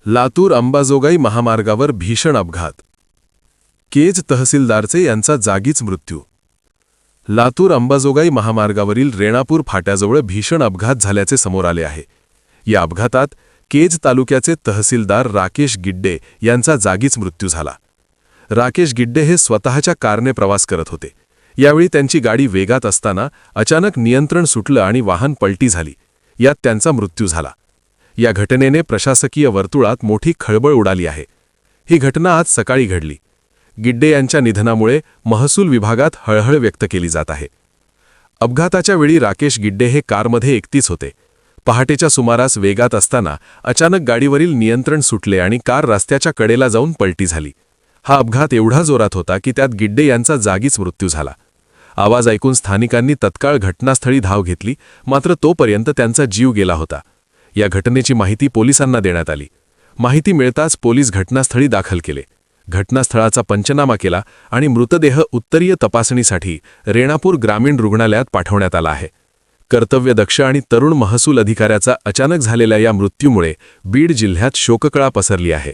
लातूर अंबाजोगाई महामार्गावर भीषण अपघात. केज तहसीलदारचे यांचा जागीच मृत्यू. लातूर अंबाजोगाई महामार्गावरील रेणापूर फाट्याजवळ भीषण अपघात झाल्याचे समोर आले आहे. या अपघातात केज तालुक्याचे तहसीलदार राकेश गिड्डे यांचा जागीच मृत्यू झाला. राकेश गिड्डे हे स्वतःच्या कारने प्रवास करत होते. यावेळी त्यांची गाडी वेगात असताना अचानक नियंत्रण सुटलं आणि वाहन पलटी झाली. यात त्यांचा मृत्यू झाला. या घटनेने प्रशासकीय वर्तुळात मोठी खळबळ उडाली आहे. ही घटना आज सकाळी घडली. गिड्डे यांच्या निधनामुळे महसूल विभागात हळहळ व्यक्त केली जात आहे. अपघाताच्या वेळी राकेश गिड्डे हे कारमध्ये एकटीच होते. पहाटेच्या सुमारास वेगात असताना अचानक गाडीवरील नियंत्रण सुटले आणि कार रस्त्याच्या कडेला जाऊन पलटी झाली. हा अपघात एवढा जोरात होता की त्यात गिड्डे यांचा जागीच मृत्यू झाला. आवाज ऐकून स्थानिकांनी तत्काळ घटनास्थळी धाव घेतली, मात्र तोपर्यंत त्यांचा जीव गेला होता. या घटनेची माहिती पोलिसांना देण्यात आली. माहिती मिळताच पोलीस घटनास्थळी दाखल केले. घटनास्थळाचा पंचनामा केला आणि मृतदेह उत्तरीय तपासणीसाठी रेणापूर ग्रामीण रुग्णालयात पाठवण्यात आला आहे. कर्तव्यदक्ष आणि तरुण महसूल अधिकाऱ्याचा अचानक झालेल्या या मृत्यूमुळे बीड जिल्ह्यात शोककळा पसरली आहे.